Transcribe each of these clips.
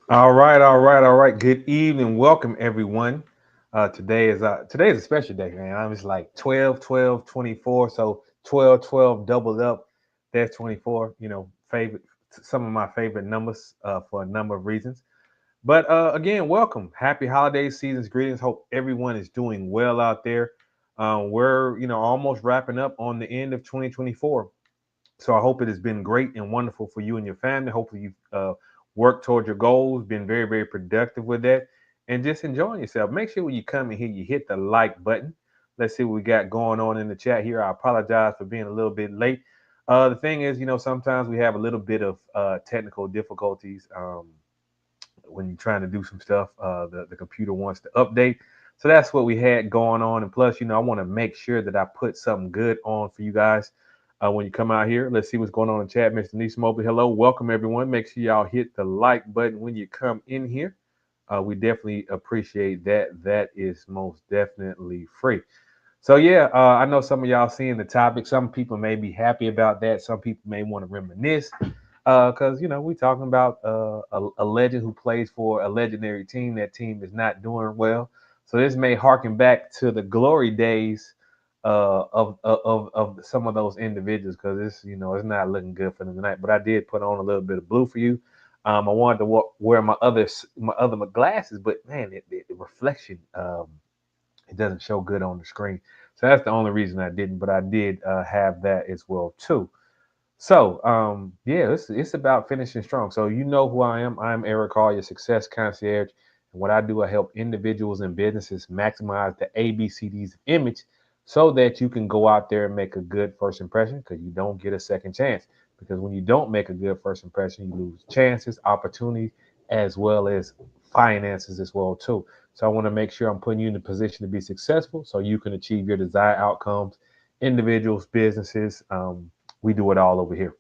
All right. Good evening. Welcome everyone. Today is a special day, man. I'm just like 12, 12, 24. So 12, 12 doubled up. That's 24. Favorite some of my favorite numbers for a number of reasons. But again, welcome. Happy holiday seasons. Greetings. Hope everyone is doing well out there. We're almost wrapping up on the end of 2024. So I hope it has been great and wonderful for you and your family. Hopefully you've worked toward your goals, been very, very productive with that, and just enjoying yourself. Make sure when you come in here, you hit the like button. Let's see what we got going on in the chat here. I apologize for being a little bit late. The thing is, sometimes we have a little bit of technical difficulties when you're trying to do some stuff. The computer wants to update. So that's what we had going on. And plus, I want to make sure that I put something good on for you guys when you come out here. Let's see what's going on in chat. Mr. Nice Mobley, hello. Welcome, everyone. Make sure y'all hit the like button when you come in here. We definitely appreciate that. That is most definitely free. So, yeah, I know some of y'all seeing the topic. Some people may be happy about that. Some people may want to reminisce because, we're talking about a legend who plays for a legendary team. That team is not doing well. So this may harken back to the glory days of some of those individuals because it's not looking good for them tonight. But I did put on a little bit of blue for you. I wanted to wear my other glasses, but man, the reflection it doesn't show good on the screen. So that's the only reason I didn't. But I did have that as well too. So, yeah, it's about finishing strong. So you know who I am. I'm Eric Hall, your success concierge. And what I do, I help individuals and businesses maximize the ABCDs of image so that you can go out there and make a good first impression because you don't get a second chance. Because when you don't make a good first impression, you lose chances, opportunities, as well as finances as well too. So I want to make sure I'm putting you in a position to be successful so you can achieve your desired outcomes, individuals, businesses. We do it all over here.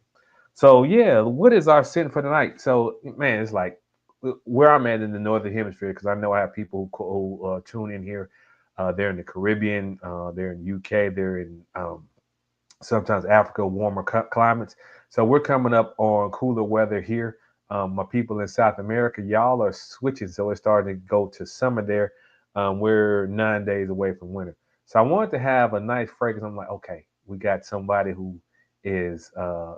So yeah, what is our sin for tonight? So man, it's like where I'm at in the northern hemisphere because I know I have people who tune in here. They're in the Caribbean, they're in UK, they're in sometimes Africa, warmer climates. So we're coming up on cooler weather here. My people in South America, y'all are switching, so it's starting to go to summer there. We're 9 days away from winter. So I wanted to have a nice fragrance. I'm like, okay, we got somebody who is a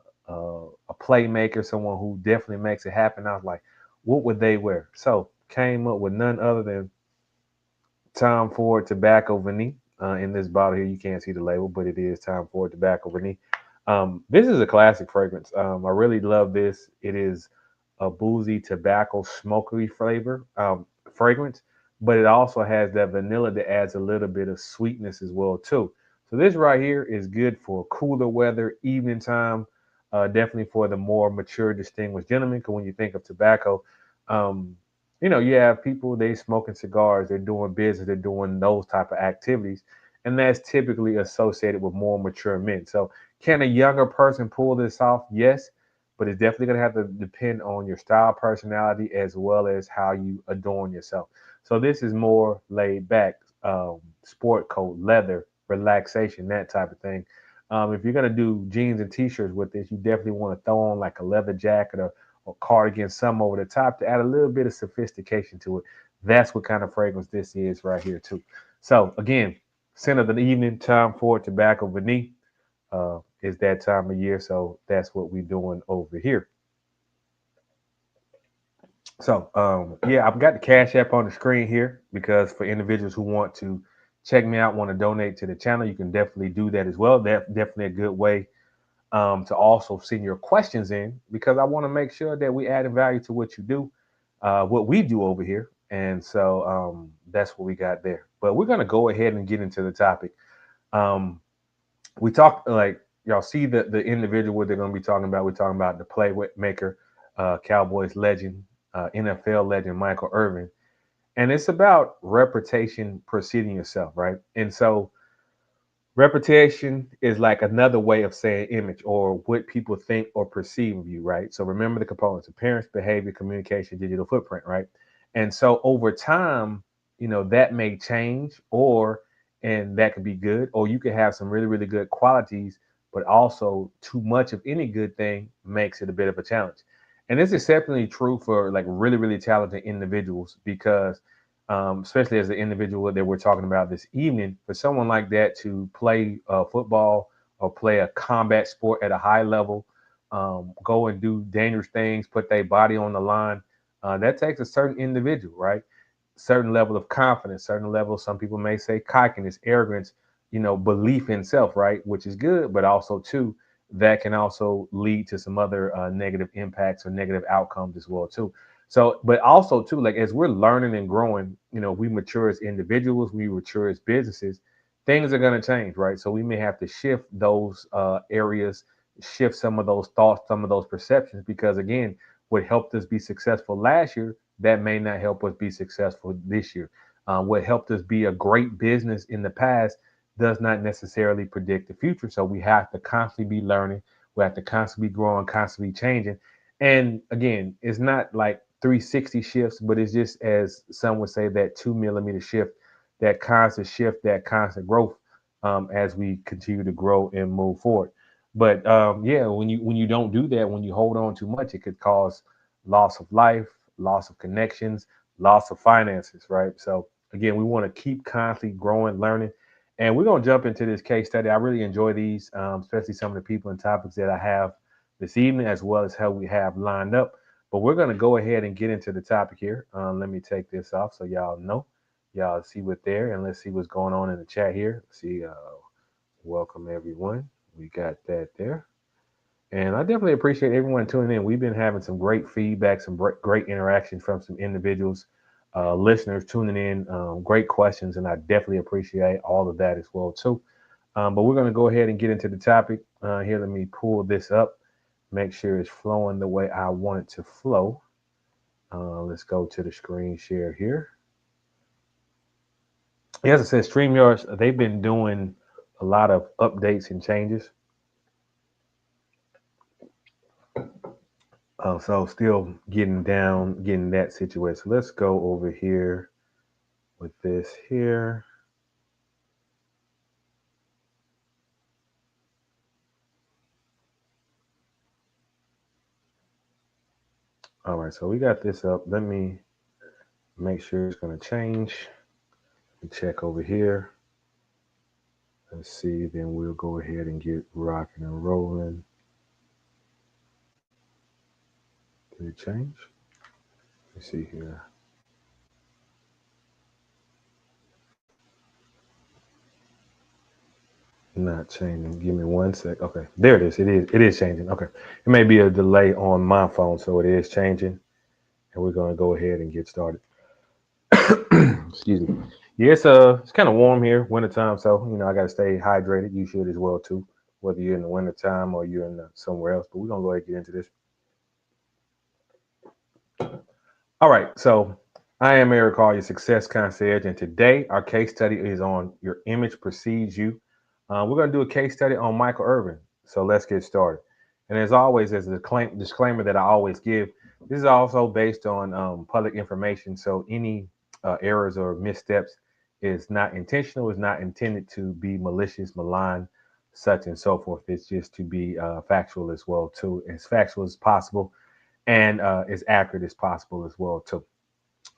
playmaker, someone who definitely makes it happen. I was like, what would they wear? So came up with none other than Tom Ford Tobacco Vanille. In this bottle here, you can't see the label, but it is Tom Ford Tobacco Vanille. This is a classic fragrance. I really love this. It is a boozy tobacco smokery flavor fragrance, but it also has that vanilla that adds a little bit of sweetness as well too. So this right here is good for cooler weather, evening time. Definitely for the more mature, distinguished gentlemen. Because when you think of tobacco, um, you have people they smoking cigars, they're doing business, they're doing those type of activities, and that's typically associated with more mature men. So, can a younger person pull this off? Yes, but it's definitely going to have to depend on your style, personality, as well as how you adorn yourself. So, this is more laid back, sport coat, leather, relaxation, that type of thing. If you're going to do jeans and t-shirts with this, you definitely want to throw on like a leather jacket or cardigan, some over the top to add a little bit of sophistication to it. That's what kind of fragrance this is right here too. So again, scent of the evening, time for tobacco vanille. Is that time of year, so that's what we're doing over here. So yeah, I've got the Cash App on the screen here because for individuals who want to check me out, want to donate to the channel, you can definitely do that as well. That's definitely a good way to also send your questions in because I want to make sure that we add value to what you do, what we do over here. And so that's what we got there. But we're going to go ahead and get into the topic. Um, we talked like y'all see the individual what they're going to be talking about. We're talking about the playmaker, Cowboys legend, NFL legend Michael Irvin, and it's about reputation preceding yourself, right? And so reputation is like another way of saying image or what people think or perceive of you, right? So remember the components: appearance, behavior, communication, digital footprint, right? And so over time, that may change and that could be good, or you could have some really, really good qualities, but also too much of any good thing makes it a bit of a challenge. And it's exceptionally true for like really, really talented individuals because, especially as the individual that we're talking about this evening, for someone like that to play football or play a combat sport at a high level, go and do dangerous things, put their body on the line, that takes a certain individual, right? Certain level of confidence, certain level, some people may say cockiness, arrogance, belief in self, right? Which is good, but also too, that can also lead to some other negative impacts or negative outcomes as well too. So, but also too, like as we're learning and growing, we mature as individuals, we mature as businesses, things are going to change, right? So we may have to shift those areas, shift some of those thoughts, some of those perceptions, because again, what helped us be successful last year, that may not help us be successful this year. What helped us be a great business in the past does not necessarily predict the future. So we have to constantly be learning. We have to constantly be growing, constantly changing. And again, it's not like 360 shifts, but it's just as some would say that 2 millimeter shift, that constant shift, that constant growth as we continue to grow and move forward. But yeah, when you don't do that, when you hold on too much, it could cause loss of life, loss of connections, loss of finances, right? So again, we want to keep constantly growing, learning, and we're going to jump into this case study. I really enjoy these, especially some of the people and topics that I have this evening, as well as how we have lined up. But we're going to go ahead and get into the topic here. Let me take this off so y'all know. Y'all see what there, and let's see what's going on in the chat here. See, welcome everyone. We got that there. And I definitely appreciate everyone tuning in. We've been having some great feedback, some great interaction from some individuals, listeners tuning in, great questions, and I definitely appreciate all of that as well too. But we're going to go ahead and get into the topic here. Let me pull this up, make sure it's flowing the way I want it to flow. Let's go to the screen share here. As I said, StreamYards, they've been doing a lot of updates and changes. So still getting that situated. So let's go over here with this here. All right, so we got this up. Let me make sure it's going to change. Check over here. Let's see, then we'll go ahead and get rocking and rolling. Did it change? Let's see here. Not changing. Give me 1 sec. Okay, there it is. It is. It is changing. Okay, it may be a delay on my phone, so it is changing, and we're going to go ahead and get started. Excuse me. Yeah, it's kind of warm here, wintertime, so I got to stay hydrated. You should as well too, whether you're in the wintertime or you're in somewhere else. But we're gonna go ahead and get into this. All right, so I am Eric Hall, your success concierge, and today our case study is on your image precedes you. We're going to do a case study on Michael Irvin. So let's get started. And as always, as a disclaimer that I always give, this is also based on public information. So any errors or missteps is not intentional, is not intended to be malicious, malign, such and so forth. It's just to be factual as well, too, as factual as possible and as accurate as possible as well too.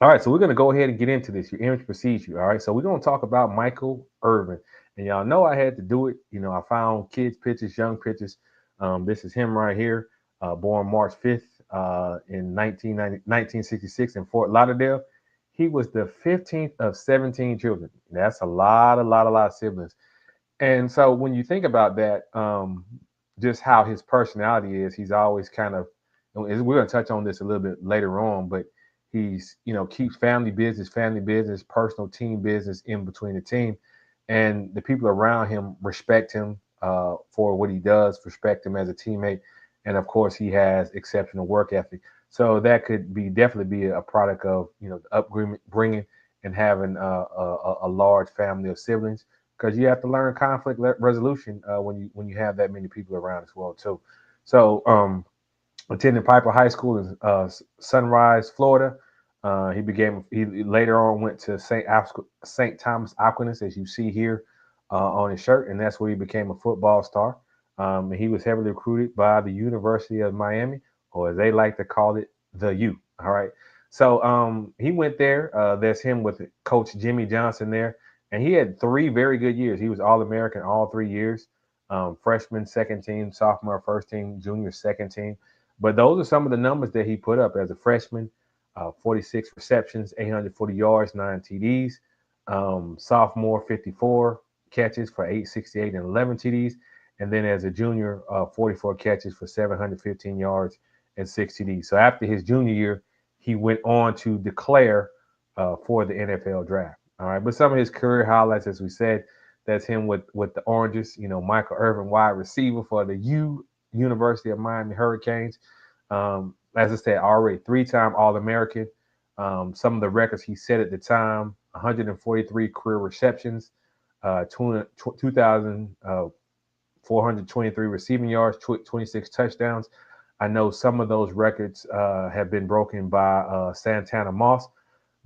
All right, so we're going to go ahead and get into this. Your image precedes you. All right, so we're going to talk about Michael Irvin, and y'all know I had to do it. I found kids' pictures, young pictures. This is him right here, born March 5th in 1966 in Fort Lauderdale. He was the 15th of 17 children. That's a lot of siblings. And so when you think about that, just how his personality is, he's always kind of, we're going to touch on this a little bit later on, but he's, keeps family business, personal team business in between the team. And the people around him respect him for what he does, respect him as a teammate. And of course, he has exceptional work ethic. So that could definitely be a product of, the upbringing and having a large family of siblings, because you have to learn conflict resolution when you have that many people around as well too. So attended Piper High School in Sunrise, Florida. He later on went to St. Thomas Aquinas, as you see here on his shirt, and that's where he became a football star. And he was heavily recruited by the University of Miami, or as they like to call it, the U. All right. So he went there. There's him with Coach Jimmy Johnson there, and he had 3 very good years. He was All American all 3 years. Freshman, second team; sophomore, first team; junior, second team. But those are some of the numbers that he put up as a freshman: 46 receptions, 840 yards, 9 TDs. Sophomore, 54 catches for 868 and 11 TDs. And then as a junior, 44 catches for 715 yards and 6 TDs. So after his junior year, he went on to declare for the NFL draft. All right, but some of his career highlights, as we said, that's him with the Oranges. Michael Irvin, wide receiver for the University of Miami Hurricanes. As I said, already 3-time All-American. Some of the records he set at the time: 143 career receptions, 2,423 receiving yards, 26 touchdowns. I know some of those records have been broken by Santana Moss,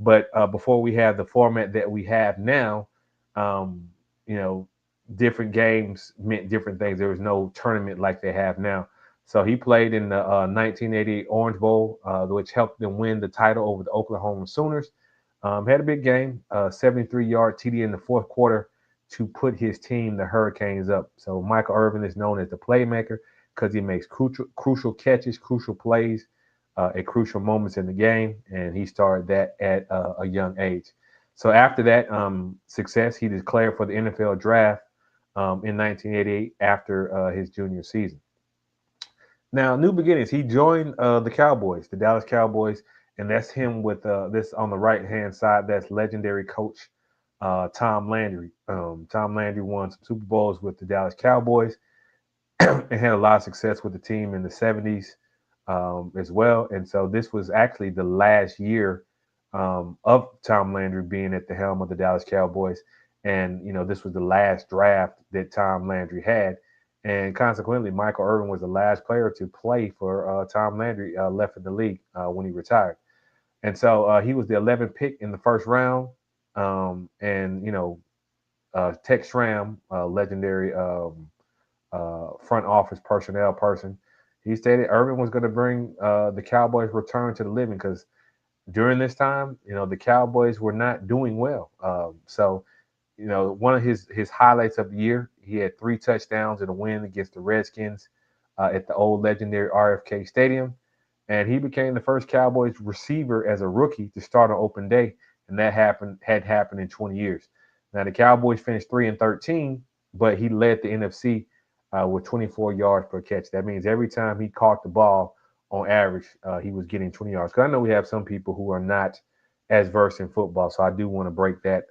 but before we have the format that we have now, um, you know, different games meant different things. There was no tournament like they have now. So he played in the 1988 Orange Bowl, which helped them win the title over the Oklahoma Sooners. Had a big game, 73-yard TD in the fourth quarter to put his team, the Hurricanes, up. So Michael Irvin is known as the playmaker because he makes crucial catches, crucial plays at crucial moments in the game, and he started that at a young age. So after that success, he declared for the NFL draft in 1988 after his junior season. Now, new beginnings. He joined the Cowboys, the Dallas Cowboys, and that's him with this on the right hand side. That's legendary coach Tom Landry. Tom Landry won some Super Bowls with the Dallas Cowboys and had a lot of success with the team in the 70s as well. And so this was actually the last year of Tom Landry being at the helm of the Dallas Cowboys. And, this was the last draft that Tom Landry had. And consequently, Michael Irvin was the last player to play for Tom Landry, left in the league when he retired. And so he was the 11th pick in the first round. And, Tex Schramm, legendary front office personnel person, he stated Irvin was going to bring the Cowboys' return to the living because during this time, the Cowboys were not doing well. So one of his highlights of the year, he had 3 touchdowns in a win against the Redskins at the old legendary RFK Stadium. And he became the first Cowboys receiver as a rookie to start on open day. And that had happened in 20 years. Now, the Cowboys finished 3-13, but he led the NFC with 24 yards per catch. That means every time he caught the ball, on average, he was getting 20 yards. Because I know we have some people who are not as versed in football, so I do want to break that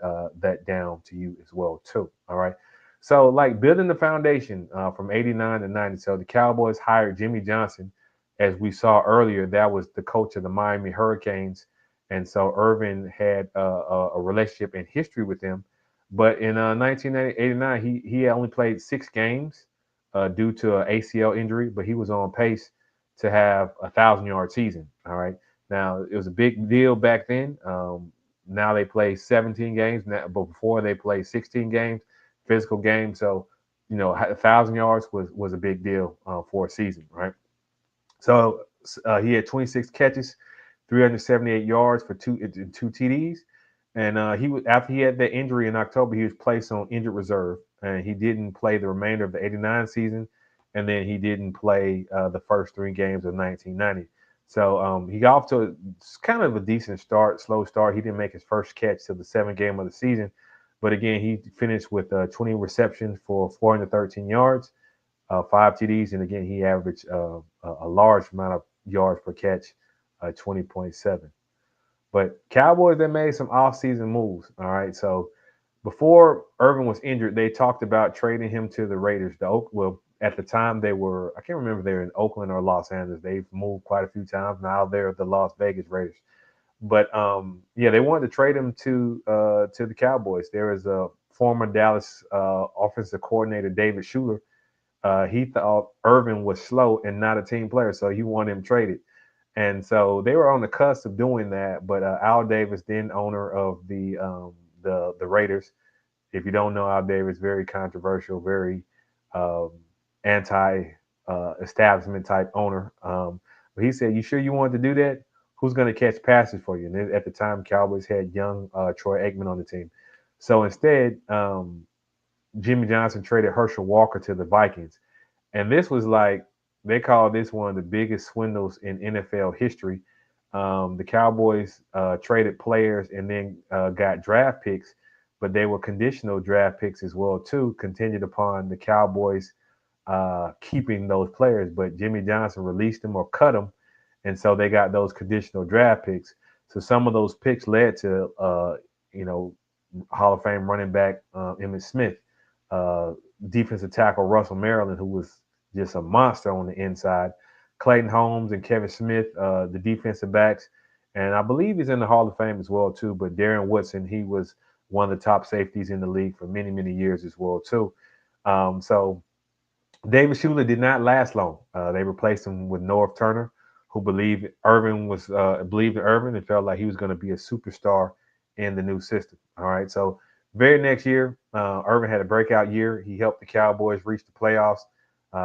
down to you as well too. All right. So like building the foundation from 89 to 90. So the Cowboys hired Jimmy Johnson, as we saw earlier. That was the coach of the Miami Hurricanes, and so Irvin had a relationship and history with him. But in 1989, he only played 6 games due to an ACL injury, but he was on pace to have 1,000-yard season. All right. Now it was a big deal back then. Now they play 17 games, but before they played 16 games, physical games. So 1,000 yards was a big deal for a season, right? So he had 26 catches, 378 yards for two TDs, and he was after he had that injury in October, he was placed on injured reserve, and he didn't play the remainder of the '89 season, and then he didn't play the first 3 games of 1990. So he got off to kind of a decent start, slow start. He didn't make his first catch till the 7th game of the season, but again, he finished with 20 receptions for 413 yards, 5 TDs, and again, he averaged a large amount of yards per catch, 20.7. But Cowboys, they made some offseason moves. All right, so before Irvin was injured, they talked about trading him to the Raiders. Well, at the time they were, I can't remember if they were in Oakland or Los Angeles. They've moved quite a few times. Now they're the Las Vegas Raiders. But yeah, they wanted to trade him to the Cowboys. There was a former Dallas offensive coordinator, David Schuler. He thought Irvin was slow and not a team player, so he wanted him traded. And so they were on the cusp of doing that. But Al Davis, then owner of the Raiders, if you don't know Al Davis, very controversial, very um, anti establishment type owner. But he said, "You sure you want to do that? Who's going to catch passes for you?" And then at the time, Cowboys had young Troy Aikman on the team. So instead, Jimmy Johnson traded Herschel Walker to the Vikings. And this was like, they call this one of the biggest swindles in NFL history. The Cowboys traded players and then got draft picks, but they were conditional draft picks as well too, contingent upon the Cowboys keeping those players. But Jimmy Johnson released them or cut them, and so they got those conditional draft picks. So some of those picks led to, you know, Hall of Fame running back Emmitt Smith, uh, defensive tackle Russell Maryland, who was just a monster on the inside, Clayton Holmes and Kevin Smith, the defensive backs, and I believe he's in the Hall of Fame as well too. But Darren Woodson, he was one of the top safeties in the league for many, many years as well too. So David Shula did not last long. They replaced him with Norv Turner, who believed in Irvin and felt like he was going to be a superstar in the new system. All right, so very next year, Irvin had a breakout year. He helped the Cowboys reach the playoffs.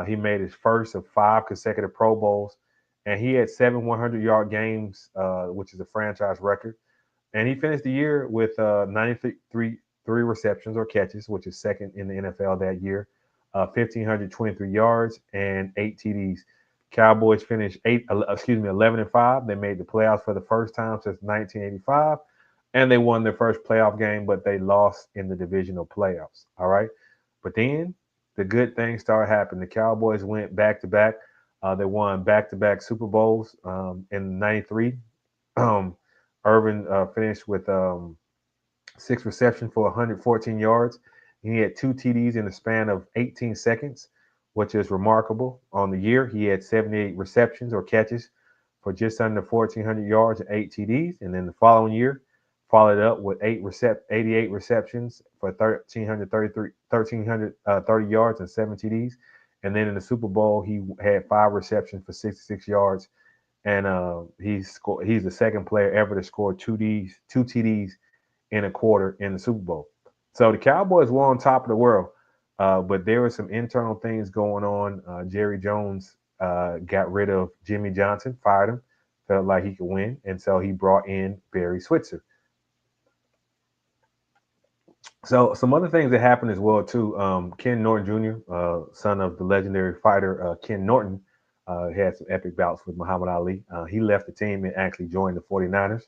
He made his first of 5 consecutive Pro Bowls, and he had 7 100-yard games, which is a franchise record. And he finished the year with 93 receptions or catches, which is second in the NFL that year, 1,523 yards and 8 TDs. Cowboys finished 11-5. They made the playoffs for the first time since 1985, and they won their first playoff game, but they lost in the divisional playoffs. All right, but then the good things started happening. The Cowboys went back to back. They won back to back Super Bowls in '93. Um, Irvin finished with 6 receptions for 114 yards. He had 2 TDs in the span of 18 seconds, which is remarkable. On the year, he had 78 receptions or catches for just under 1,400 yards and 8 TDs. And then the following year, followed up with 88 receptions for 1,330 yards and 7 TDs. And then in the Super Bowl, he had 5 receptions for 66 yards, and he's the second player ever to score two TDs in a quarter in the Super Bowl. So the Cowboys were on top of the world, but there were some internal things going on. Jerry Jones got rid of Jimmy Johnson, fired him, felt like he could win, and so he brought in Barry Switzer. So some other things that happened as well too. Ken Norton Jr., son of the legendary fighter Ken Norton, had some epic bouts with Muhammad Ali. He left the team and actually joined the 49ers.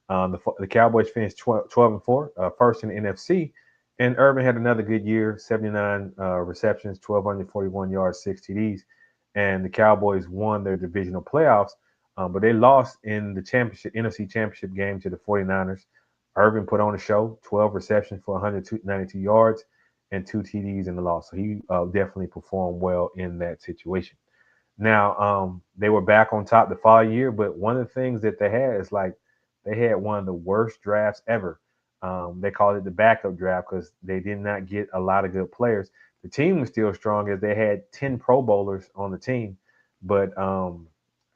The Cowboys finished 12-4, first in the NFC, and Irvin had another good year: 79 receptions, 1,241 yards, 6 TDs, and the Cowboys won their divisional playoffs, but they lost in the NFC Championship game to the 49ers. Irvin put on a show: 12 receptions for 192 yards and 2 TDs in the loss. So he definitely performed well in that situation. Now, they were back on top the following year, but one of the things that they had is like they had one of the worst drafts ever. They called it the backup draft because they did not get a lot of good players. The team was still strong as they had 10 Pro Bowlers on the team, but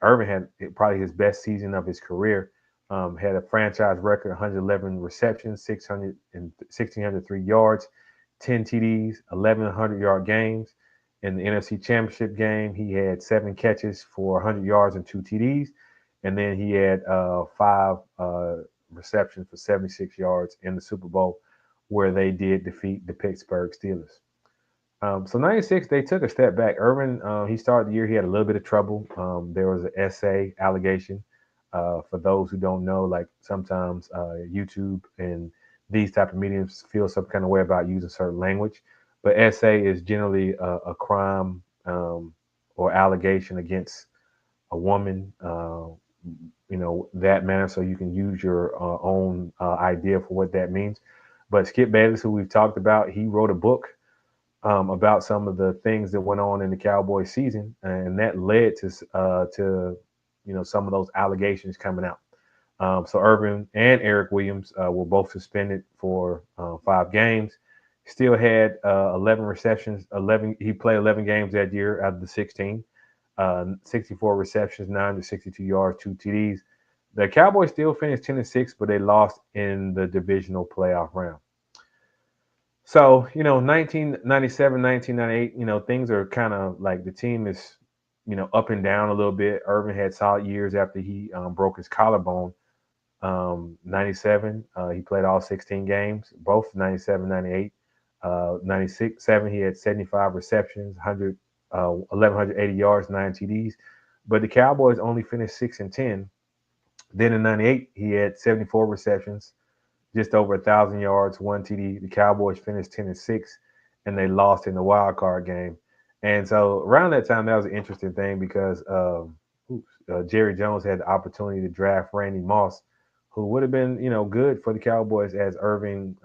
Irvin had probably his best season of his career. Had a franchise record: 111 receptions, 1,603 yards, 10 TDs, 1,100-yard games. In the NFC Championship game, he had 7 catches for 100 yards and 2 TDs. And then he had 5 receptions for 76 yards in the Super Bowl, where they did defeat the Pittsburgh Steelers. So '96, they took a step back. Irvin, he started the year, he had a little bit of trouble. There was an essay allegation. For those who don't know, like sometimes YouTube and these type of mediums feel some kind of way about using certain language. But essay is generally a crime or allegation against a woman, that manner. So you can use your own idea for what that means. But Skip Bayless, who we've talked about, he wrote a book about some of the things that went on in the Cowboys season, and that led to some of those allegations coming out. So Irvin and Eric Williams were both suspended for 5 games. Still had 11 receptions. 11. He played 11 games that year out of the 16. 64 receptions, 962 yards, 2 TDs. The Cowboys still finished 10-6, but they lost in the divisional playoff round. So 1997, 1998. Things are kind of like the team is up and down a little bit. Irvin had solid years after he broke his collarbone. 97, he played all 16 games, both 97, 98. 96, 7, he had 75 receptions, 1,180 yards, 9 TDs. But the Cowboys only finished 6-10. Then in 98, he had 74 receptions, just over 1,000 yards, 1 TD. The Cowboys finished 10-6, and they lost in the wild card game. And so around that time, that was an interesting thing because Jerry Jones had the opportunity to draft Randy Moss, who would have been good for the Cowboys as Irving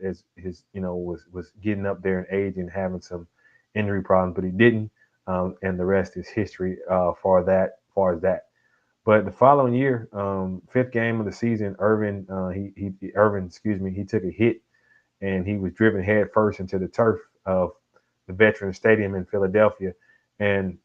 as his was getting up there in age and having some injury problems, but he didn't. And the rest is history far as that. But the following year, fifth game of the season, Irvin, excuse me, he took a hit and he was driven headfirst into the turf of the Veterans Stadium in Philadelphia. And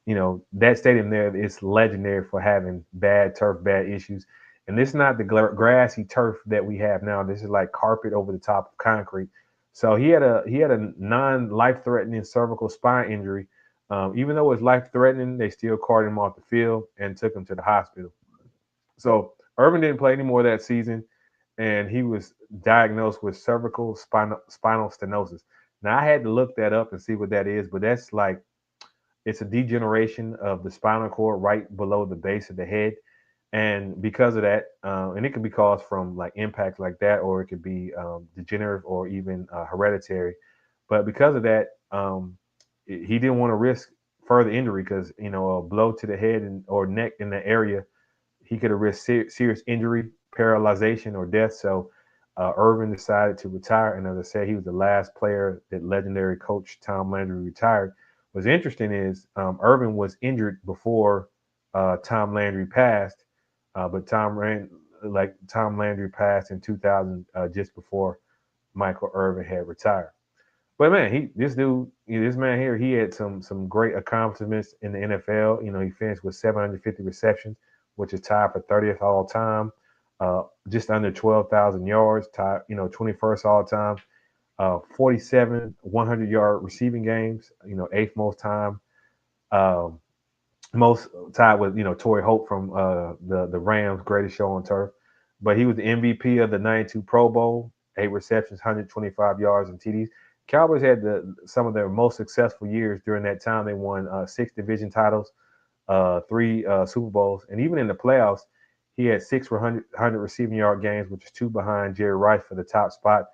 that stadium there is legendary for having bad turf, bad issues. And this is not the grassy turf that we have now. This is like carpet over the top of concrete. So he had a non-life threatening cervical spine injury. Even though it was life threatening, they still carted him off the field and took him to the hospital. So Irvin didn't play anymore that season, and he was diagnosed with cervical spinal stenosis. Now I had to look that up and see what that is, but that's like it's a degeneration of the spinal cord right below the base of the head, and because of that, and it can be caused from like impacts like that, or it could be degenerative or even hereditary. But because of that, he didn't want to risk further injury because a blow to the head or neck in the area he could have risked serious injury, paralyzation, or death. So Irvin decided to retire. And as I said, he was the last player that legendary coach Tom Landry retired. What's interesting is Irvin was injured before Tom Landry passed, but Tom Landry passed in 2000, just before Michael Irvin had retired. But man, this man here, he had some great accomplishments in the NFL. He finished with 750 receptions, which is tied for 30th all time. Just under 12,000 yards, tied 21st all time. 47 100-yard receiving games, eighth most time. Um, Most tied with Torrey Hope from the Rams' greatest show on turf. But he was the MVP of the '92 Pro Bowl, 8 receptions, 125 yards, and TDs. Cowboys had some of their most successful years during that time. They won 6 division titles, 3 Super Bowls, and even in the playoffs, he had 6 receiving yard games, which is 2 behind Jerry Rice for the top spot.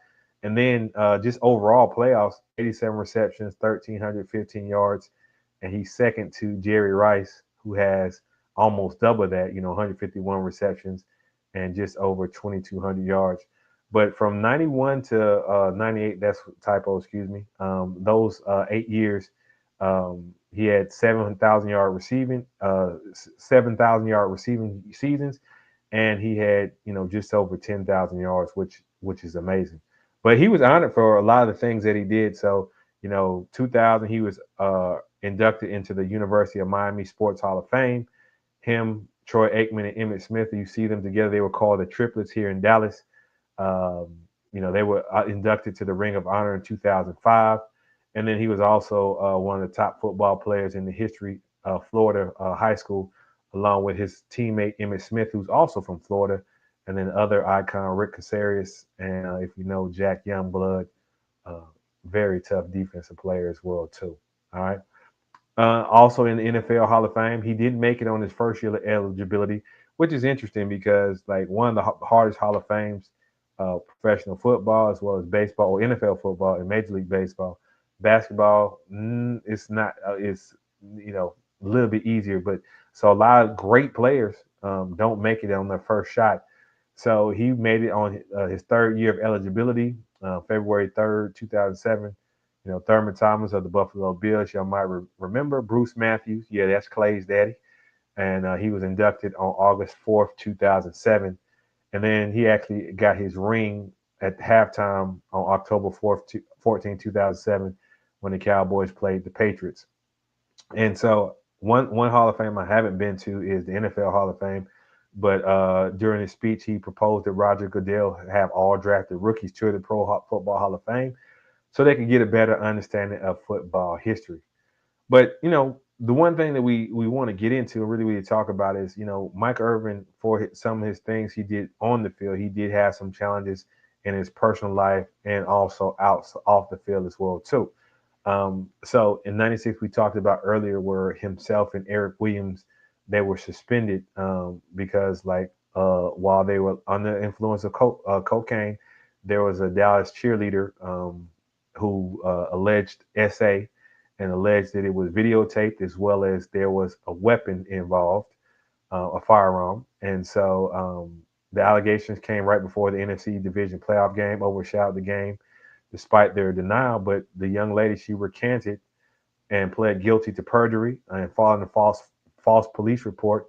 And then just overall playoffs, 87 receptions, 1,315 yards, and he's second to Jerry Rice, who has almost double that, 151 receptions and just over 2,200 yards. But from 91 to 98, that's typo, excuse me. Those 8 years, he had 7,000 yard receiving seasons, and he had just over 10,000 yards, which is amazing. But he was honored for a lot of the things that he did. So 2000, he was inducted into the University of Miami Sports Hall of Fame. Him, Troy Aikman, and Emmitt Smith, you see them together. They were called the Triplets here in Dallas. They were inducted to the Ring of Honor in 2005. And then he was also one of the top football players in the history of Florida high school, along with his teammate Emmitt Smith, who's also from Florida, and then other icon Rick Casares, and if you know Jack Youngblood, uh, very tough defensive player as well too. All right. Also in the NFL Hall of Fame, he didn't make it on his first year of eligibility, which is interesting because like one of the hardest Hall of Fames, professional football as well as baseball or NFL football and Major League Baseball, basketball, it's not. It's a little bit easier, but so a lot of great players don't make it on their first shot. So he made it on his third year of eligibility, February 3rd, 2007. Thurman Thomas of the Buffalo Bills, y'all might remember. Bruce Matthews, yeah, that's Clay's daddy. And he was inducted on August 4th, 2007. And then he actually got his ring at halftime on October 14, 2007, when the Cowboys played the Patriots. And so one Hall of Fame I haven't been to is the NFL Hall of Fame. But during his speech, he proposed that Roger Goodell have all drafted rookies to the Football Hall of Fame so they could get a better understanding of football history. But the one thing that we want to get into and really talk about is, Mike Irvin, for some of his things he did on the field, he did have some challenges in his personal life and also out off the field as well too. So in '96, we talked about earlier where himself and Eric Williams, they were suspended because while they were under the influence of cocaine, there was a Dallas cheerleader who alleged SA and alleged that it was videotaped, as well as there was a weapon involved, a firearm. And so the allegations came right before the NFC division playoff game, overshadowed the game despite their denial. But the young lady, she recanted and pled guilty to perjury and filing a false police report.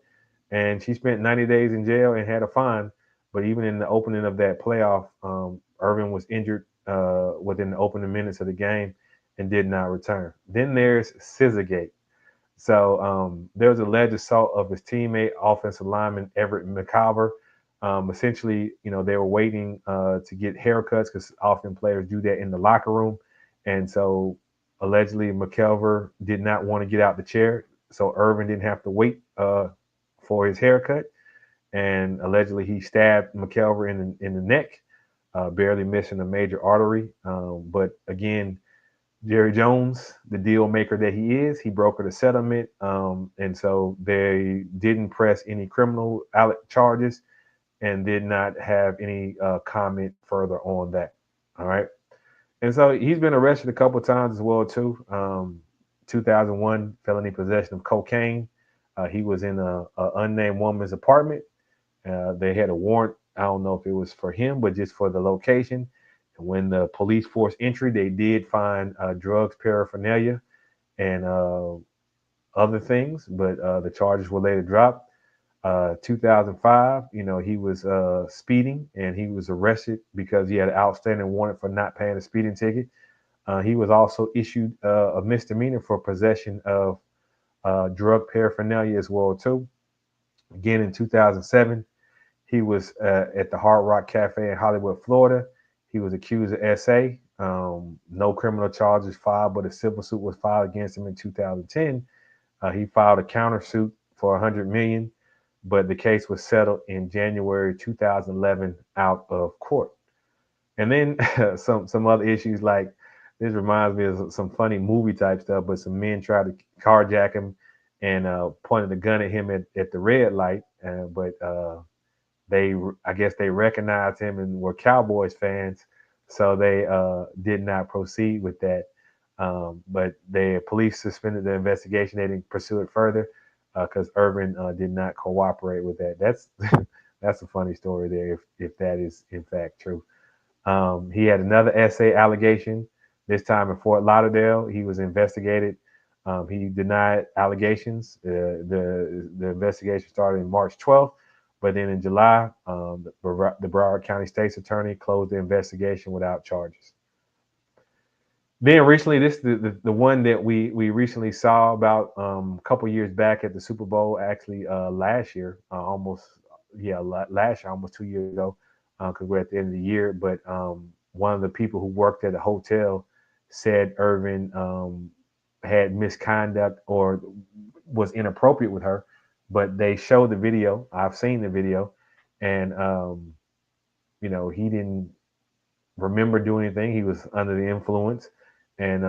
And she spent 90 days in jail and had a fine. But even in the opening of that playoff, Irvin was injured within the opening minutes of the game and did not return. Then there's Scissorgate. So there was alleged assault of his teammate, offensive lineman Everett McCalver. Essentially, they were waiting to get haircuts because often players do that in the locker room. And so allegedly McCalver did not want to get out the chair. So Irvin didn't have to wait for his haircut. And allegedly he stabbed McCalver in the neck, barely missing a major artery. But again, Jerry Jones, the deal maker that he is, he brokered a settlement, and so they didn't press any criminal charges and did not have any comment further on that. All right, and so he's been arrested a couple of times as well too. 2001 felony possession of cocaine. He was in a unnamed woman's apartment. They had a warrant. I don't know if it was for him, but just for the location. When the police forced entry, they did find drugs, paraphernalia, and other things, but the charges were later dropped. 2005, he was speeding and he was arrested because he had an outstanding warrant for not paying a speeding ticket. He was also issued a misdemeanor for possession of drug paraphernalia as well too. Again in 2007, he was at the Hard Rock Cafe in Hollywood, Florida. He was accused of SA. No criminal charges filed, but a civil suit was filed against him in 2010. He filed a countersuit for $100 million, but the case was settled in January 2011 out of court. And then some other issues, like this reminds me of some funny movie type stuff. But some men tried to carjack him and pointed a gun at him at the red light, but I guess they recognized him and were Cowboys fans, so they did not proceed with that. But the police suspended the investigation. They didn't pursue it further because Irvin did not cooperate with that. That's that's a funny story there, if that is in fact true. He had another SA allegation, this time in Fort Lauderdale. He was investigated. He denied allegations. The investigation started in March 12th. But then in July, the Broward County State's Attorney closed the investigation without charges. Then recently, this the one that we recently saw about a couple years back at the Super Bowl, actually last year, last year, almost 2 years ago, because we're at the end of the year. But one of the people who worked at a hotel said Irvin had misconduct or was inappropriate with her, but they showed the video. I've seen the video, and he didn't remember doing anything. He was under the influence, and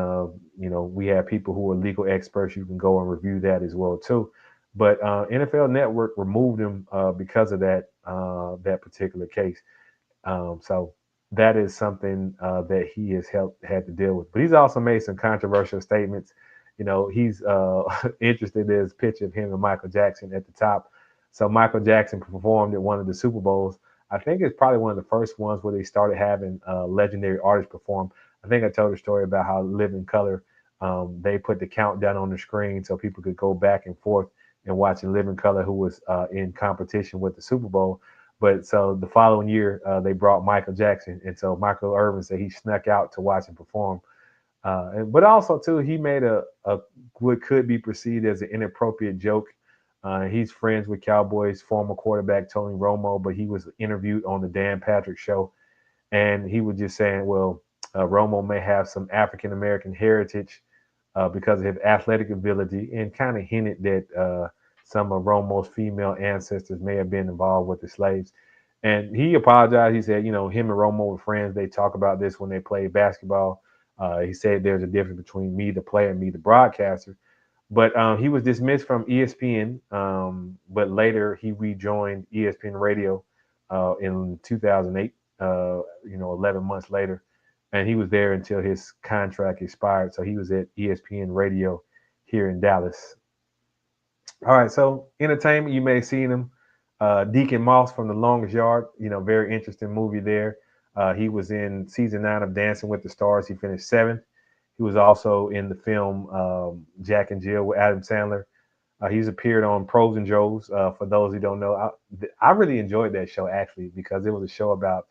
we have people who are legal experts. You can go and review that as well too. But NFL Network removed him because of that particular case. So that is something that he has had to deal with. But he's also made some controversial statements. He's interested in his picture of him and Michael Jackson at the top. So Michael Jackson performed at one of the Super Bowls. I think it's probably one of the first ones where they started having legendary artists perform. I think I told a story about how Living Color, they put the countdown on the screen so people could go back and forth and watch Living Color, who was in competition with the Super Bowl. But so the following year, they brought Michael Jackson. And so Michael Irvin said he snuck out to watch him perform. But also, too, he made a what could be perceived as an inappropriate joke. He's friends with Cowboys former quarterback Tony Romo, but he was interviewed on the Dan Patrick Show, and he was just saying, well, Romo may have some African American heritage, because of his athletic ability, and kind of hinted that some of Romo's female ancestors may have been involved with the slaves. And he apologized. He said, him and Romo were friends. They talk about this when they play basketball. He said there's a difference between me, the player, and me, the broadcaster. But he was dismissed from ESPN. But later he rejoined ESPN Radio in 2008. 11 months later, and he was there until his contract expired. So he was at ESPN Radio here in Dallas. All right, so entertainment, you may have seen him. Deacon Moss from The Longest Yard, very interesting movie there. He was in season 9 of Dancing with the Stars. He finished 7th. He was also in the film Jack and Jill with Adam Sandler. He's appeared on Pros and Joes. For those who don't know, I really enjoyed that show actually because it was a show about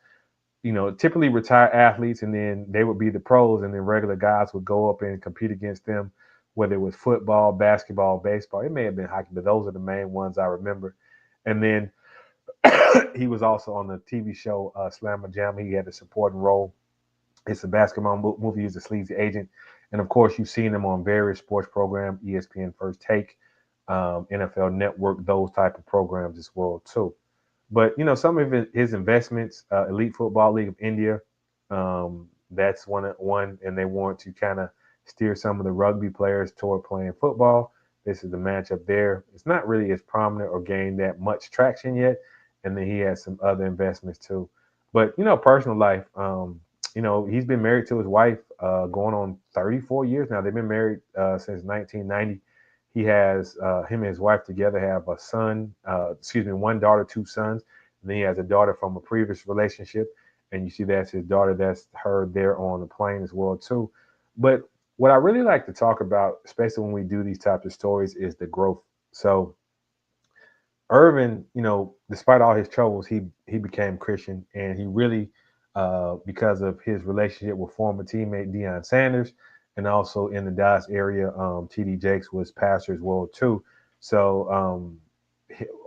typically retired athletes, and then they would be the pros, and then regular guys would go up and compete against them, whether it was football, basketball, baseball. It may have been hockey, but those are the main ones I remember. And then he was also on the TV show Slammer Jam. He had a supporting role. It's a basketball movie. He's a sleazy agent. And of course, you've seen him on various sports programs, ESPN First Take, NFL Network, those type of programs as well, too. But some of his investments, Elite Football League of India, that's one, and they want to kind of steer some of the rugby players toward playing football. This is the matchup there. It's not really as prominent or gained that much traction yet. And then he has some other investments too. But personal life, he's been married to his wife going on 34 years now. They've been married since 1990. He has him and his wife together have a son, one daughter, 2 sons. And then he has a daughter from a previous relationship. And you see that's his daughter. That's her there on the plane as well, too. But what I really like to talk about, especially when we do these types of stories, is the growth. So Irvin, despite all his troubles, he became Christian, and he really, because of his relationship with former teammate Deion Sanders, and also in the Dallas area, T.D. Jakes was pastor as well too. So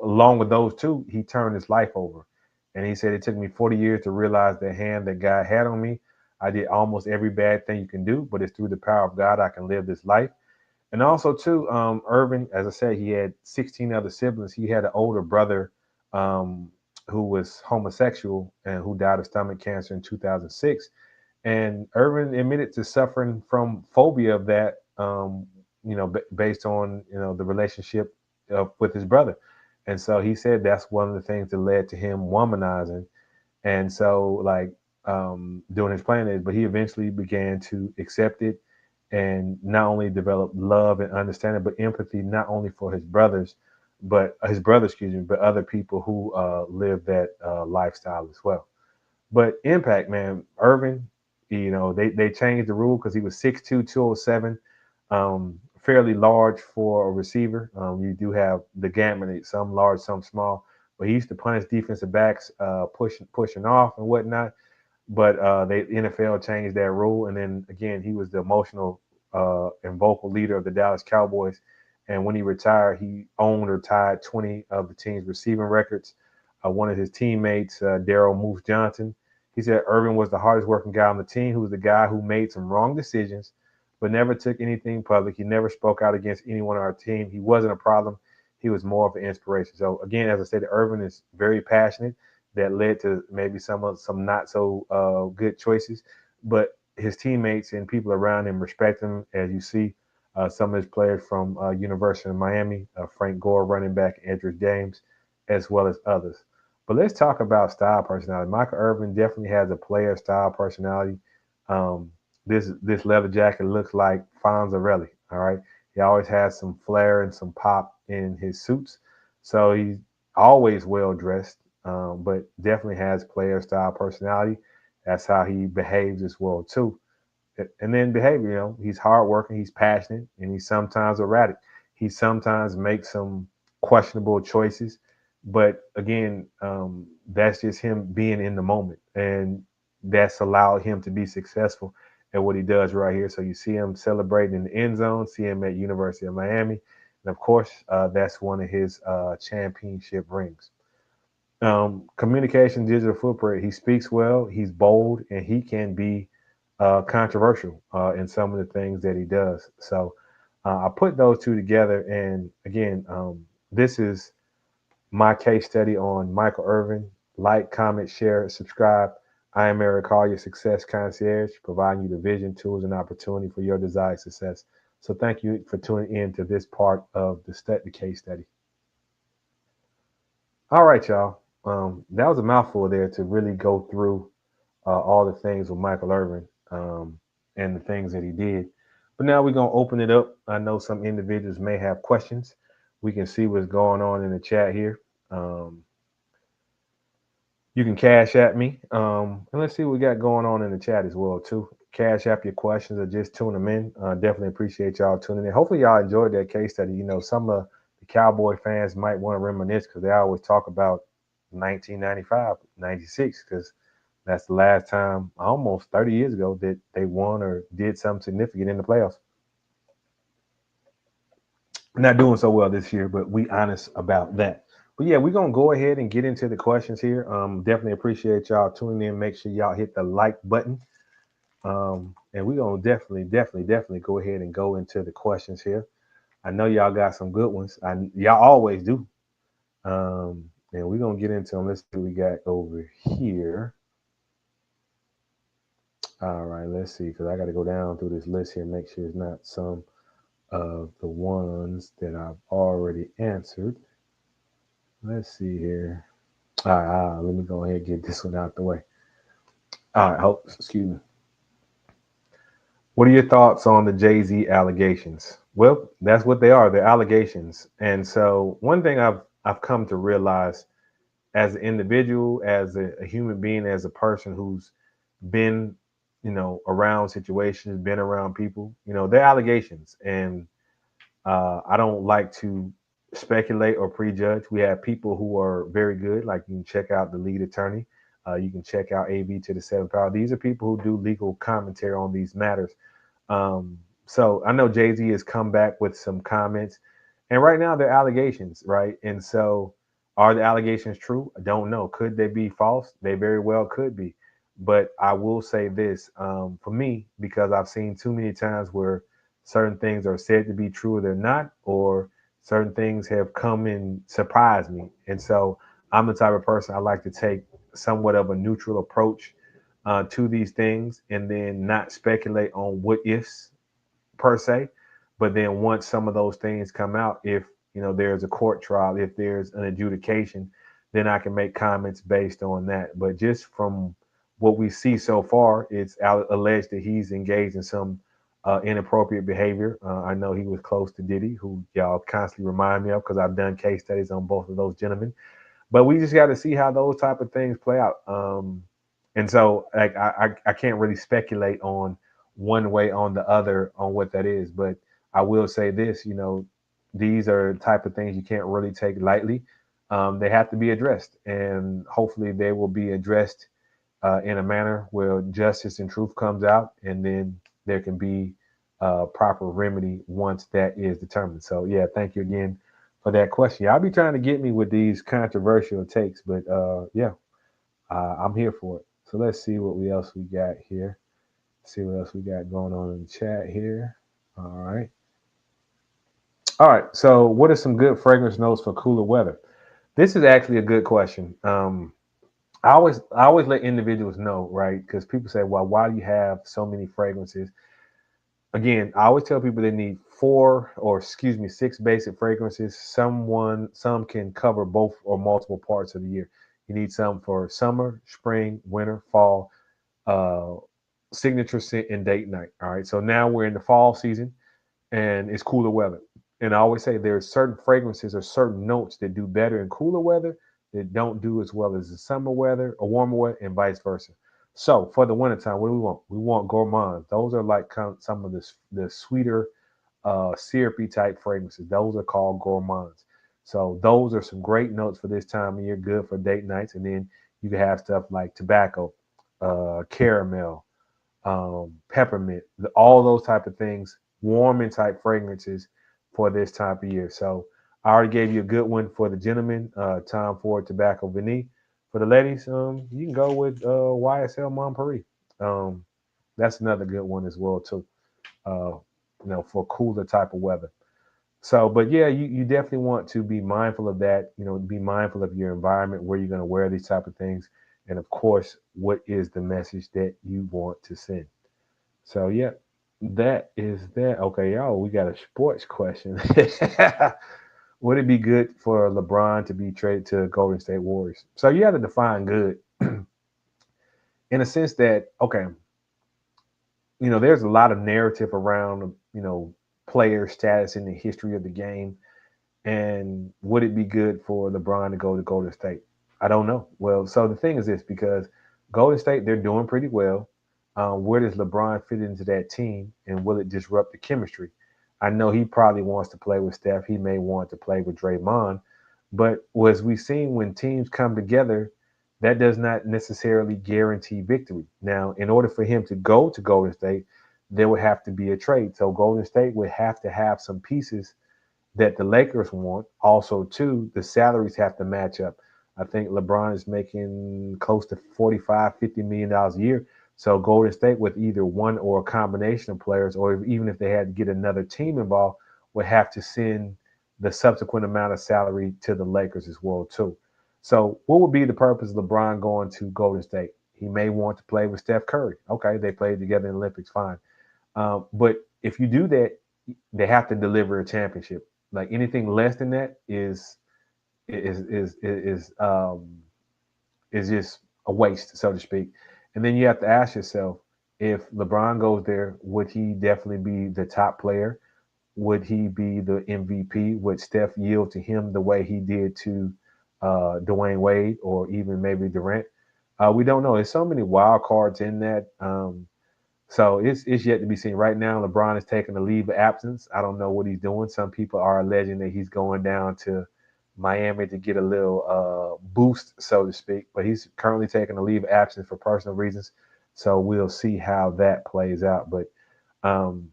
along with those two, he turned his life over, and he said it took me 40 years to realize the hand that God had on me. I did almost every bad thing you can do, but it's through the power of God I can live this life. And also, too, Irvin, as I said, he had 16 other siblings. He had an older brother who was homosexual and who died of stomach cancer in 2006. And Irvin admitted to suffering from phobia of that, based on, the relationship with his brother. And so he said that's one of the things that led to him womanizing. And so, like, doing his plan is, but he eventually began to accept it and not only develop love and understanding, but empathy, not only for his brothers, but his brother, but other people who live that lifestyle as well. But impact, man, Irvin, they changed the rule because he was 6'2", 207, fairly large for a receiver. You do have the gamut, some large, some small, but he used to punish defensive backs, pushing off and whatnot. But the NFL changed that rule, and then again, he was the emotional and vocal leader of the Dallas Cowboys. And when he retired, he owned or tied 20 of the team's receiving records. One of his teammates, Daryl Moose Johnson, he said Irvin was the hardest working guy on the team, who was the guy who made some wrong decisions, but never took anything public. He never spoke out against anyone on our team. He wasn't a problem. He was more of an inspiration. So again, as I said, Irvin is very passionate. That led to maybe some not so good choices, but his teammates and people around him respect him. As you see, some of his players from University of Miami, Frank Gore, running back, Edris James, as well as others. But let's talk about style personality. Michael Irvin definitely has a player style personality. This leather jacket looks like Fonzarelli. All right, he always has some flair and some pop in his suits, so he's always well dressed. But definitely has player style personality. That's how he behaves as well too. And then behavior, he's hardworking, he's passionate, and he's sometimes erratic. He sometimes makes some questionable choices, but again, that's just him being in the moment, and that's allowed him to be successful at what he does right here. So you see him celebrating in the end zone, see him at University of Miami, and of course, that's one of his championship rings. Communication, digital footprint. He speaks well, he's bold, and he can be controversial in some of the things that he does. So I put those two together, and again, this is my case study on Michael Irvin. Like, comment, share, subscribe. I am Eric Hall, your success concierge, providing you the vision, tools, and opportunity for your desired success. So thank you for tuning in to this part of the case study. All right, y'all. That was a mouthful there to really go through all the things with Michael Irvin and the things that he did. But now we're going to open it up. I know some individuals may have questions. We can see what's going on in the chat here. You can cash at me. And let's see what we got going on in the chat as well, too. Cash app your questions or just tune them in. Definitely appreciate y'all tuning in. Hopefully y'all enjoyed that case study. You know, some of the Cowboy fans might want to reminisce because they always talk about 1995, 96, because that's the last time, almost 30 years ago, that they won or did something significant in the playoffs. Not doing so well this year, but we honest about that. But yeah, we're gonna go ahead and get into the questions here. Definitely appreciate y'all tuning in. Make sure y'all hit the like button. And we're gonna definitely go ahead and go into the questions here. I know y'all got some good ones. Y'all always do. And we're gonna get into them. Let's see what we got over here. All right, let's see, because I got to go down through this list here, make sure it's not some of the ones that I've already answered. Let's see here. All right, let me go ahead and get this one out the way. All right, excuse me. What are your thoughts on the Jay-Z allegations? Well, that's what they are. They're allegations. And so one thing I've come to realize as an individual, as a human being, as a person who's been, around situations, been around people, they're allegations. And I don't like to speculate or prejudge. We have people who are very good, like you can check out the lead attorney. You can check out AB to the seventh power. These are people who do legal commentary on these matters. So I know Jay-Z has come back with some comments, and right now they're allegations, right? And so are the allegations true? I don't know. Could they be false? They very well could be. But I will say this for me, because I've seen too many times where certain things are said to be true or they're not, or certain things have come and surprised me. And so I'm the type of person I like to take somewhat of a neutral approach to these things and then not speculate on what ifs per se. But then once some of those things come out, if there's a court trial, if there's an adjudication, then I can make comments based on that. But just from what we see so far, it's alleged that he's engaged in some inappropriate behavior. I know he was close to Diddy, who y'all constantly remind me of because I've done case studies on both of those gentlemen. But we just got to see how those type of things play out. And so like I can't really speculate on one way on the other on what that is. But I will say this, these are the type of things you can't really take lightly. They have to be addressed, and hopefully they will be addressed in a manner where justice and truth comes out, and then there can be proper remedy once that is determined. So yeah, thank you again for that question. Y'all be trying to get me with these controversial takes, but I'm here for it. So let's see what else we got here. See what else we got going on in the chat here. All right. All right. So what are some good fragrance notes for cooler weather? This is actually a good question. I always let individuals know, right? Because people say, well, why do you have so many fragrances? Again, I always tell people they need 6 basic fragrances. Some can cover both or multiple parts of the year. You need some for summer, spring, winter, fall, uh, signature scent, and date night. All right. So now we're in the fall season and it's cooler weather. And I always say there's certain fragrances or certain notes that do better in cooler weather that don't do as well as the summer weather or warmer weather, and vice versa. So for the wintertime, what do we want? We want gourmand. Those are like some of the sweeter, syrupy type fragrances. Those are called gourmands. So those are some great notes for this time of year, good for date nights. And then you can have stuff like tobacco, caramel, peppermint, all those type of things, warming type fragrances for this time of year. So I already gave you a good one for the gentlemen, Tom Ford Tobacco Vanille. For the ladies, you can go with YSL Mon Paris. That's another good one as well too. Uh, for cooler type of weather. So, but yeah, you definitely want to be mindful of that. Be mindful of your environment, where you're going to wear these type of things, and of course, what is the message that you want to send. So, yeah, that is that. Okay, y'all, we got a sports question. Would it be good for LeBron to be traded to Golden State Warriors? So you have to define good in a sense that, okay, there's a lot of narrative around, player status in the history of the game. And would it be good for LeBron to go to Golden State? I don't know. Well, so the thing is this, because Golden State, they're doing pretty well. Where does LeBron fit into that team, and will it disrupt the chemistry? I know he probably wants to play with Steph. He may want to play with Draymond. But as we've seen, when teams come together, that does not necessarily guarantee victory. Now, in order for him to go to Golden State, there would have to be a trade. So Golden State would have to have some pieces that the Lakers want. Also, too, the salaries have to match up. I think LeBron is making close to $45-50 million a year. So Golden State, with either one or a combination of players, or even if they had to get another team involved, would have to send the subsequent amount of salary to the Lakers as well, too. So what would be the purpose of LeBron going to Golden State? He may want to play with Steph Curry. Okay, they played together in the Olympics, fine. But if you do that, they have to deliver a championship. Like anything less than that is just a waste, so to speak. And then you have to ask yourself, if LeBron goes there, would he definitely be the top player? Would he be the MVP? Would Steph yield to him the way he did to Dwayne Wade, or even maybe Durant? We don't know. There's so many wild cards in that. So it's yet to be seen. Right now, LeBron is taking a leave of absence. I don't know what he's doing. Some people are alleging that he's going down to Miami to get a little boost, so to speak. But he's currently taking a leave of absence for personal reasons. So we'll see how that plays out. But um,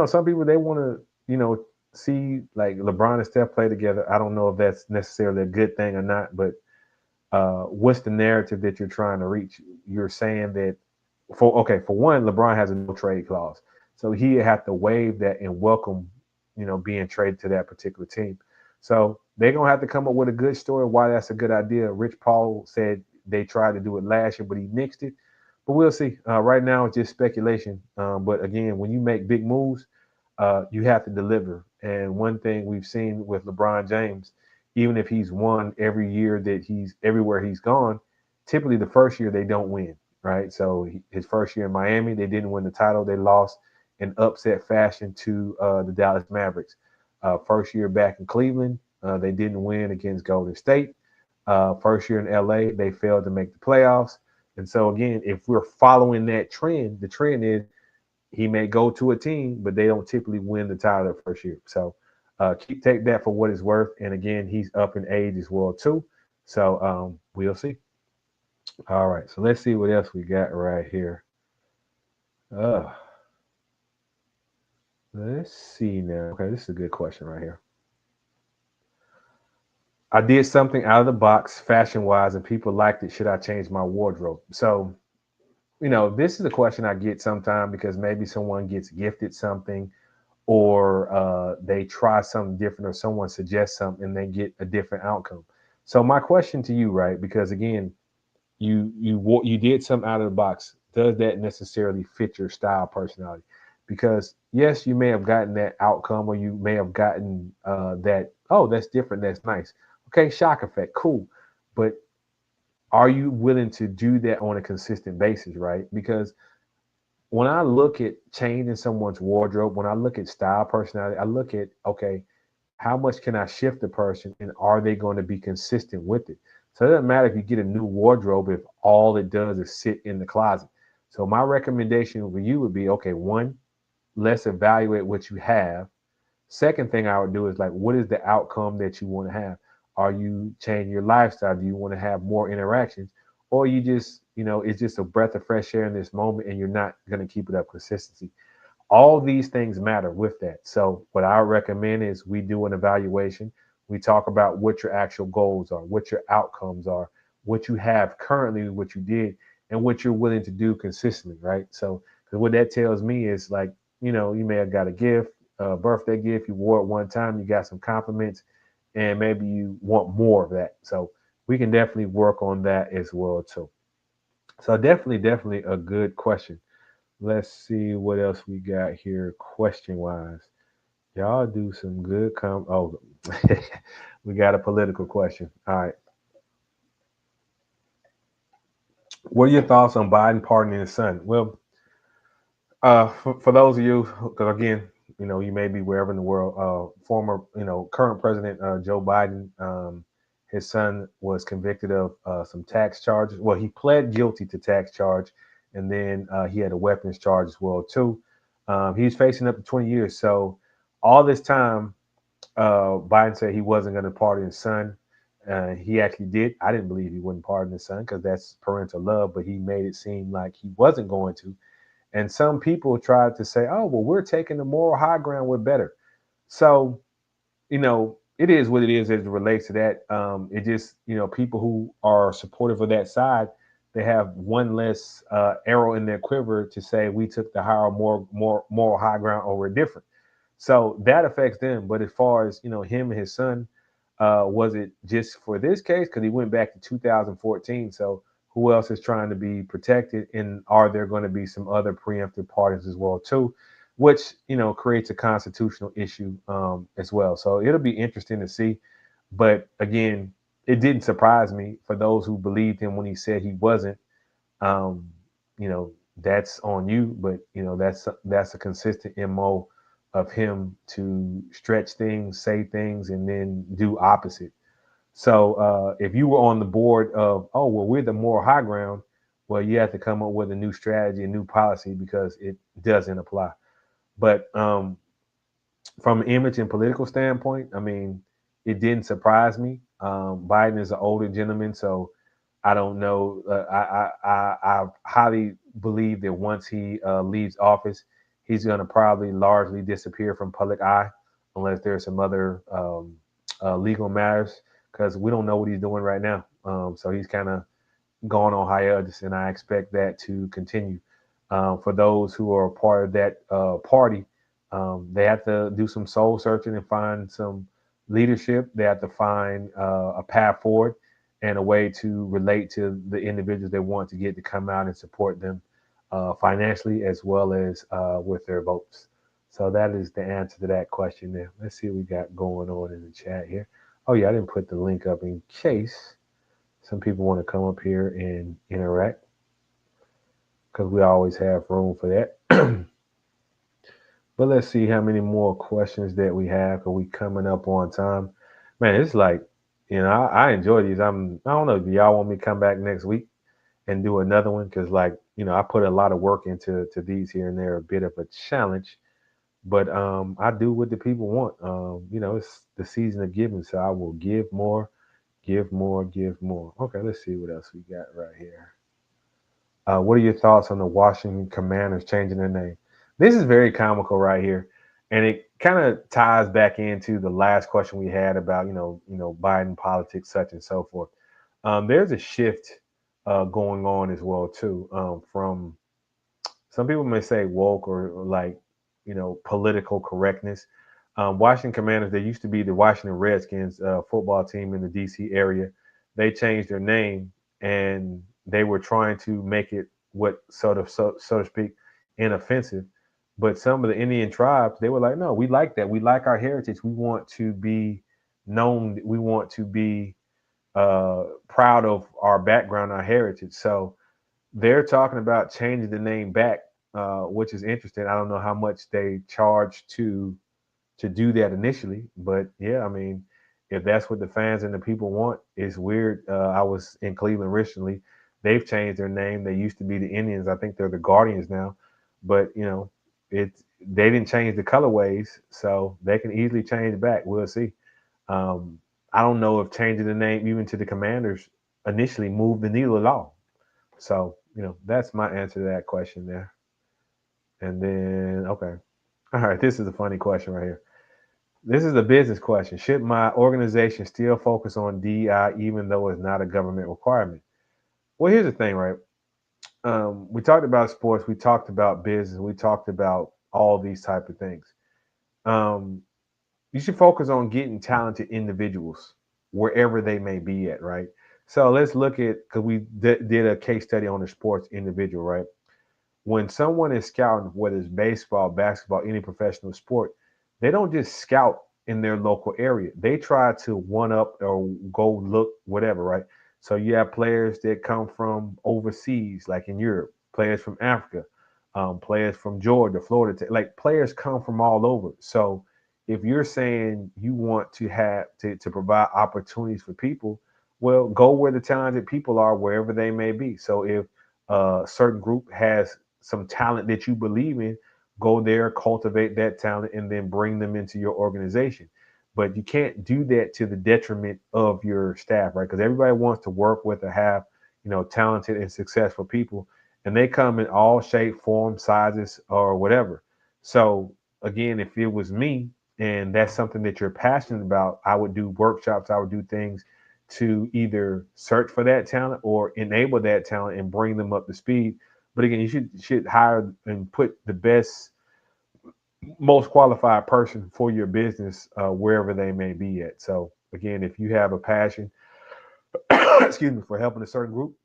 some people, they want to, see like LeBron and Steph play together. I don't know if that's necessarily a good thing or not. But what's the narrative that you're trying to reach? You're saying that for one, LeBron has a no trade clause, so he have to waive that and welcome, being traded to that particular team. So they're gonna have to come up with a good story why that's a good idea. Rich Paul said they tried to do it last year, but he nixed it. But we'll see. Right now, it's just speculation. But again, when you make big moves, you have to deliver. And one thing we've seen with LeBron James, even if he's won every year that he's everywhere he's gone, typically the first year they don't win, right? So his first year in Miami, they didn't win the title. They lost in upset fashion to the Dallas Mavericks. First year back in Cleveland, they didn't win against Golden State. First year in LA, they failed to make the playoffs. And so again, if we're following that trend, the trend is he may go to a team, but they don't typically win the title the first year. So take that for what it's worth. And again, he's up in age as well too. So we'll see. All right, so let's see what else we got right here. Uh, let's see now. Okay, this is a good question right here. I did something out of the box, fashion wise, and people liked it. Should I change my wardrobe? So, this is a question I get sometimes because maybe someone gets gifted something, or they try something different, or someone suggests something and they get a different outcome. So, my question to you, right? Because again, you did something out of the box. Does that necessarily fit your style, personality? Because yes, you may have gotten that outcome, or you may have gotten that, oh, that's different, that's nice. Okay, shock effect, cool. But are you willing to do that on a consistent basis, right? Because when I look at changing someone's wardrobe, when I look at style, personality, I look at, okay, how much can I shift the person, and are they going to be consistent with it? So it doesn't matter if you get a new wardrobe if all it does is sit in the closet. So my recommendation for you would be, okay, one, let's evaluate what you have. Second thing I would do is, like, what is the outcome that you want to have? Are you changing your lifestyle? Do you want to have more interactions? Or you just, it's just a breath of fresh air in this moment and you're not going to keep it up consistency. All these things matter with that. So what I recommend is we do an evaluation. We talk about what your actual goals are, what your outcomes are, what you have currently, what you did, and what you're willing to do consistently, right? So Because what that tells me is like, you may have got a gift, a birthday gift, you wore it one time, you got some compliments, and maybe you want more of that. So we can definitely work on that as well too. So definitely a good question. Let's see what else we got here question wise. Y'all do some good oh, we got a political question. All right. What are your thoughts on Biden pardoning his son? Well, for those of you, because again, you may be wherever in the world, former, current President Joe Biden, his son was convicted of some tax charges. Well, he pled guilty to tax charge, and then he had a weapons charge as well too. He's facing up to 20 years. So all this time, Biden said he wasn't going to pardon his son. He actually did. I didn't believe he wouldn't pardon his son because that's parental love, but he made it seem like he wasn't going to. And some people tried to say, oh, well, we're taking the moral high ground. We're better. So, it is what it is as it relates to that. It just, people who are supportive of that side, they have one less arrow in their quiver to say we took the higher, more moral high ground or we're different. So that affects them. But as far as, him and his son, was it just for this case? Because he went back to 2014. So who else is trying to be protected? And are there going to be some other preemptive pardons as well too, which creates a constitutional issue as well. So it'll be interesting to see. But again, it didn't surprise me for those who believed him when he said he wasn't. Um, that's on you, but that's a consistent mo of him to stretch things, say things, and then do opposite. So if you were on the board of, oh, well, we're the moral high ground, well, you have to come up with a new strategy, a new policy because it doesn't apply. But from an image and political standpoint, I mean, it didn't surprise me. Biden is an older gentleman, so I don't know. I highly believe that once he leaves office, he's going to probably largely disappear from public eye, unless there's some other legal matters, because we don't know what he's doing right now. So he's kind of gone on hiatus, and I expect that to continue. For those who are part of that party, they have to do some soul searching and find some leadership. They have to find a path forward and a way to relate to the individuals they want to get to come out and support them financially as well as with their votes. So that is the answer to that question there. Let's see what we got going on in the chat here. Oh yeah, I didn't put the link up in case some people want to come up here and interact because we always have room for that. But let's see how many more questions that we have. Are we coming up on time? Man, it's like, I enjoy these. I don't know. Do y'all want me to come back next week and do another one? Because like, I put a lot of work into these here and there, a bit of a challenge. But I do what the people want. It's the season of giving, so I will give more, give more, give more. Okay, let's see what else we got right here. What are your thoughts on the Washington Commanders changing their name? This is very comical right here, and it kind of ties back into the last question we had about Biden politics, such and so forth. There's a shift going on as well too. From some people may say woke or like political correctness. Washington Commanders, they used to be the Washington Redskins football team in the DC area. They changed their name and they were trying to make it what sort of so to speak inoffensive. But some of the Indian tribes, they were like, no, we like that. We like our heritage. We want to be known. We want to be proud of our background, our heritage. So they're talking about changing the name back, which is interesting. I don't know how much they charge to do that initially, but yeah, I mean, if that's what the fans and the people want, it's weird. I was in Cleveland recently. They've changed their name. They used to be the Indians. I think they're the Guardians now, but they didn't change the colorways, so they can easily change back. We'll see. I don't know if changing the name even to the Commanders initially moved the needle at all. So, that's my answer to that question there. And then, okay. All right, this is a funny question right here. This is a business question. Should my organization still focus on DEI even though it's not a government requirement? Well, here's the thing, right? We talked about sports, we talked about business, we talked about all these type of things. Um, you should focus on getting talented individuals wherever they may be at, right? So let's look at because we did a case study on the sports individual, right? When someone is scouting, whether it's baseball, basketball, any professional sport, they don't just scout in their local area. They try to one up or go look whatever, right? So you have players that come from overseas, like in Europe, players from Africa, players from Georgia, Florida, like players come from all over. So if you're saying you want to have to provide opportunities for people, well, go where the talented people are, wherever they may be. So if a certain group has some talent that you believe in, go there, cultivate that talent, and then bring them into your organization. But you can't do that to the detriment of your staff, right? Because everybody wants to work with or have, talented and successful people, and they come in all shape, form, sizes, or whatever. So again, if it was me and that's something that you're passionate about, I would do workshops, I would do things to either search for that talent or enable that talent and bring them up to speed. But again, you should hire and put the best, most qualified person for your business wherever they may be at. So again, if you have a passion, excuse me, for helping a certain group,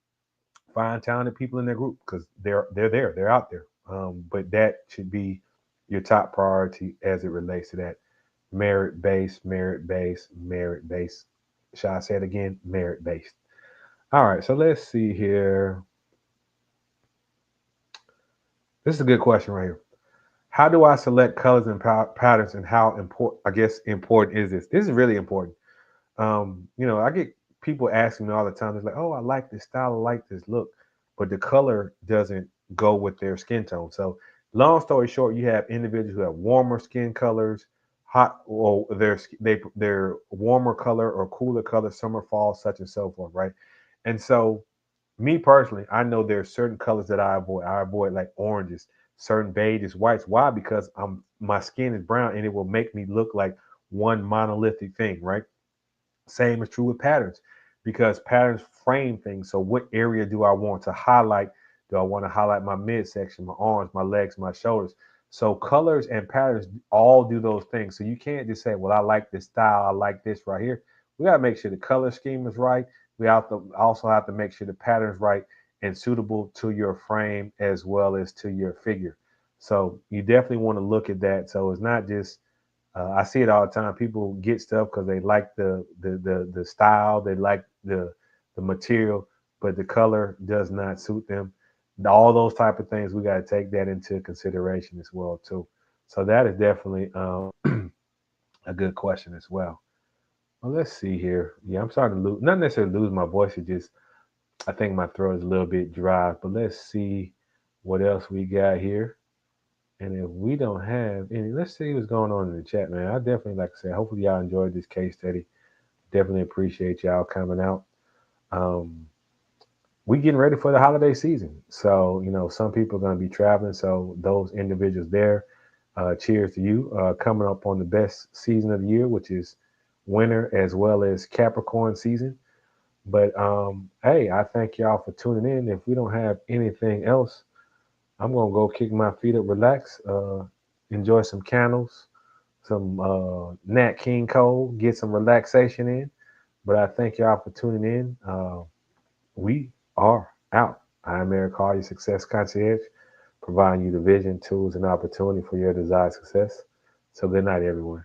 find talented people in their group because they're there, they're out there. But that should be your top priority as it relates to that merit based, merit based, merit based. Shall I say it again? Merit based. All right, so let's see here. This is a good question right here. How do I select colors and patterns, and how important? I guess important is this? This is really important. I get people asking me all the time. It's like, oh, I like this style, I like this look, but the color doesn't go with their skin tone. So, long story short, you have individuals who have warmer skin colors, hot, or they're warmer color or cooler color, summer, fall, such and so forth, right? And so me personally, I know there's certain colors that I avoid. I avoid like oranges, certain beiges, whites. Why? Because my skin is brown and it will make me look like one monolithic thing, right? Same is true with patterns because patterns frame things. So what area do I want to highlight? Do I want to highlight my midsection, my arms, my legs, my shoulders? So colors and patterns all do those things. So you can't just say, well, I like this style. I like this right here. We got to make sure the color scheme is right. We also have to make sure the pattern's right and suitable to your frame as well as to your figure. So you definitely want to look at that. So it's not just I see it all the time. People get stuff because they like the style, they like the material, but the color does not suit them. All those type of things we got to take that into consideration as well too. So that is definitely a good question as well. Well, let's see here. Yeah, I'm starting to lose, not necessarily lose my voice. It just I think my throat is a little bit dry. But let's see what else we got here. And if we don't have any, let's see what's going on in the chat, man. I definitely, like I said, hopefully y'all enjoyed this case study. Definitely appreciate y'all coming out. Um, we getting ready for the holiday season. So, some people are going to be traveling. So those individuals there, cheers to you. Coming up on the best season of the year, which is winter as well as Capricorn season. But hey, I thank y'all for tuning in. If we don't have anything else, I'm gonna go kick my feet up, relax, enjoy some candles, some Nat King Cole, get some relaxation in. But I thank y'all for tuning in. We are out. I'm Eric Hall, your success concierge, providing you the vision, tools, and opportunity for your desired success. So good night, everyone.